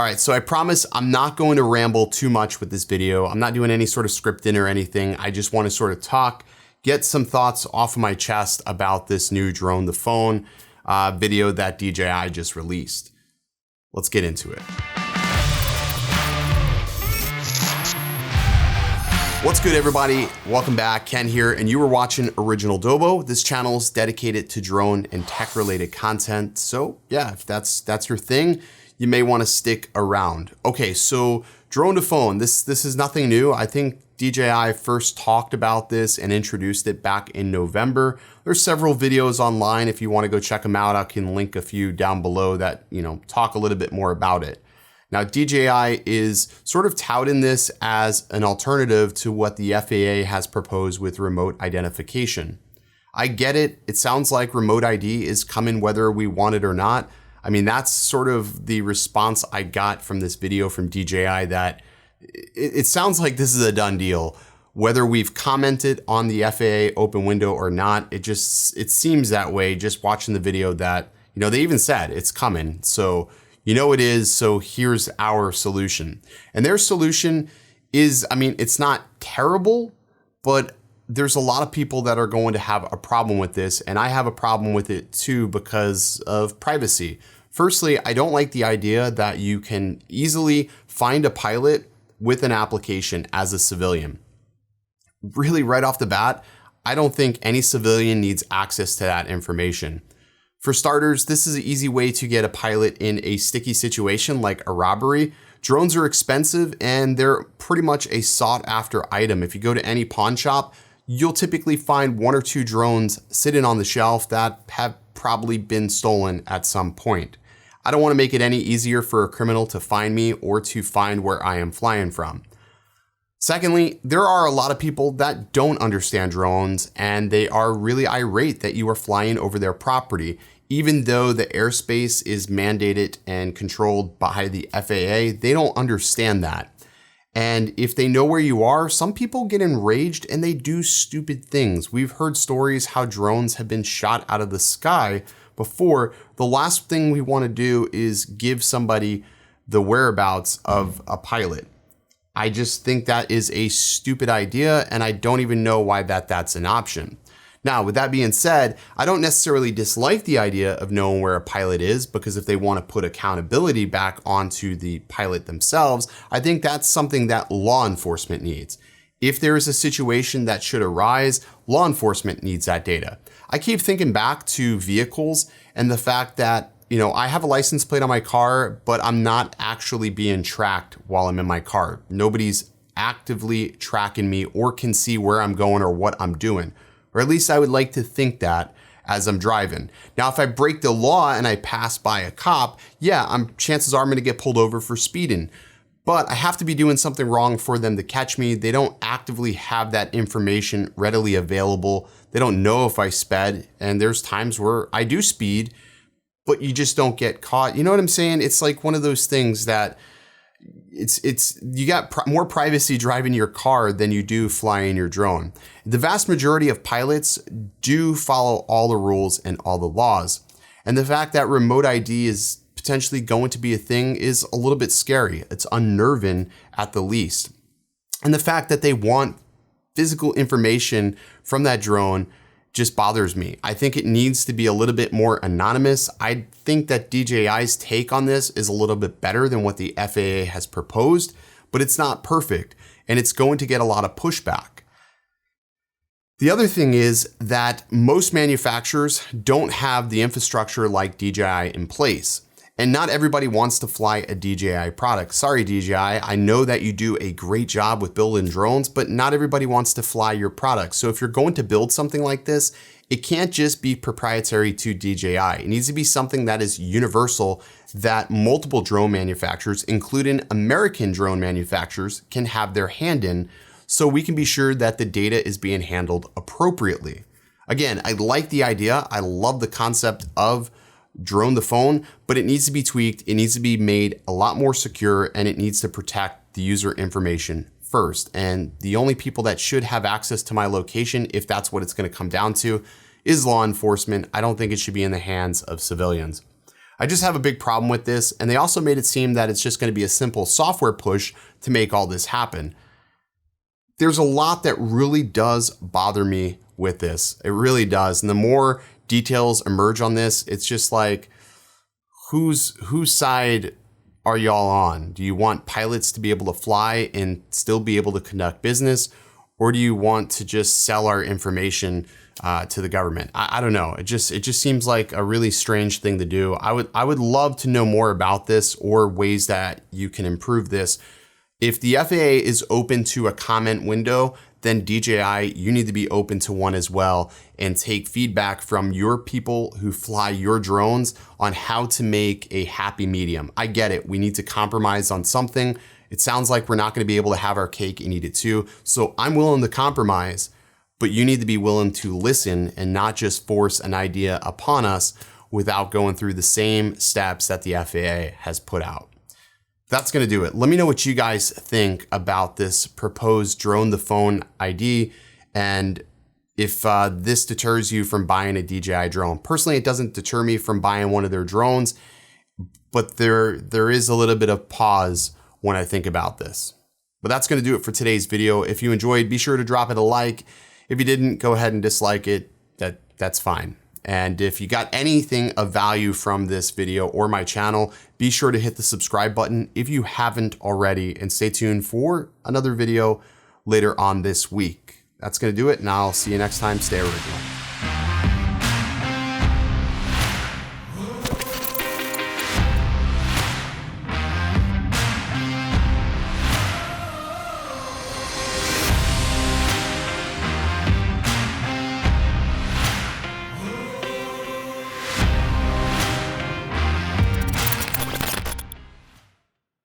All right, so I promise I'm not going to ramble too much with this video. I'm not doing any sort of scripting or anything. I just want to sort of talk, get some thoughts off of my chest about this new Drone to Phone video that DJI just released. Let's get into it. What's good, everybody? Welcome back. Ken here, and you were watching Original Dobo. This channel is dedicated to drone and tech-related content. So yeah, if that's your thing, you may want to stick around. Okay, so Drone to Phone, this is nothing new. I think DJI first talked about this and introduced it back in November. There's several videos online if you want to go check them out. I can link a few down below that, talk a little bit more about it. Now, DJI is sort of touting this as an alternative to what the FAA has proposed with remote identification. I get it. It sounds like remote ID is coming whether we want it or not. I mean, that's sort of the response I got from this video from DJI, that it sounds like this is a done deal. Whether we've commented on the FAA open window or not, it seems that way just watching the video that, they even said it's coming. So, it is, so here's our solution. And their solution is, it's not terrible, but there's a lot of people that are going to have a problem with this, and I have a problem with it too because of privacy. Firstly, I don't like the idea that you can easily find a pilot with an application as a civilian. Really, right off the bat, I don't think any civilian needs access to that information. For starters, this is an easy way to get a pilot in a sticky situation like a robbery. Drones are expensive and they're pretty much a sought after item. If you go to any pawn shop, you'll typically find one or two drones sitting on the shelf that have probably been stolen at some point. I don't want to make it any easier for a criminal to find me or to find where I am flying from. Secondly, there are a lot of people that don't understand drones and they are really irate that you are flying over their property. Even though the airspace is mandated and controlled by the FAA, they don't understand that. And if they know where you are, some people get enraged and they do stupid things. We've heard stories how drones have been shot out of the sky before. The last thing we want to do is give somebody the whereabouts of a pilot. I just think that is a stupid idea, and I don't even know why that's an option. Now, with that being said, I don't necessarily dislike the idea of knowing where a pilot is, because if they want to put accountability back onto the pilot themselves, I think that's something that law enforcement needs. If there is a situation that should arise, law enforcement needs that data. I keep thinking back to vehicles and the fact that, I have a license plate on my car, but I'm not actually being tracked while I'm in my car. Nobody's actively tracking me or can see where I'm going or what I'm doing. Or at least I would like to think that as I'm driving. Now, if I break the law and I pass by a cop, chances are I'm gonna get pulled over for speeding. But I have to be doing something wrong for them to catch me. They don't actively have that information readily available. They don't know if I sped, and there's times where I do speed, but you just don't get caught. You know what I'm saying? It's like one of those things that you got more privacy driving your car than you do flying your drone. The vast majority of pilots do follow all the rules and all the laws. And the fact that remote ID is potentially going to be a thing is a little bit scary. It's unnerving at the least. And the fact that they want physical information from that drone just bothers me. I think it needs to be a little bit more anonymous. I think that DJI's take on this is a little bit better than what the FAA has proposed, but it's not perfect and it's going to get a lot of pushback. The other thing is that most manufacturers don't have the infrastructure like DJI in place. And not everybody wants to fly a DJI product. Sorry, DJI, I know that you do a great job with building drones, but not everybody wants to fly your product. So if you're going to build something like this, it can't just be proprietary to DJI. It needs to be something that is universal, that multiple drone manufacturers, including American drone manufacturers, can have their hand in, so we can be sure that the data is being handled appropriately. Again, I like the idea. I love the concept of Drone to Phone, but it needs to be tweaked. It needs to be made a lot more secure, and it needs to protect the user information first. And the only people that should have access to my location, if that's what it's going to come down to, is law enforcement. I don't think it should be in the hands of civilians. I just have a big problem with this, and they also made it seem that it's just going to be a simple software push to make all this happen. There's a lot that really does bother me with this. It really does. And the more details emerge on this, it's just like, whose side are y'all on? Do you want pilots to be able to fly and still be able to conduct business? Or do you want to just sell our information to the government? I don't know. It just seems like a really strange thing to do. I would love to know more about this or ways that you can improve this. If the FAA is open to a comment window, then DJI, you need to be open to one as well and take feedback from your people who fly your drones on how to make a happy medium. I get it. We need to compromise on something. It sounds like we're not going to be able to have our cake and eat it too. So I'm willing to compromise, but you need to be willing to listen and not just force an idea upon us without going through the same steps that the FAA has put out. That's going to do it. Let me know what you guys think about this proposed Drone to Phone ID and if this deters you from buying a DJI drone. Personally, it doesn't deter me from buying one of their drones, but there is a little bit of pause when I think about this. But that's going to do it for today's video. If you enjoyed, be sure to drop it a like. If you didn't, go ahead and dislike it. That's fine. And if you got anything of value from this video or my channel, be sure to hit the subscribe button if you haven't already, and stay tuned for another video later on this week. That's going to do it, and I'll see you next time. Stay original.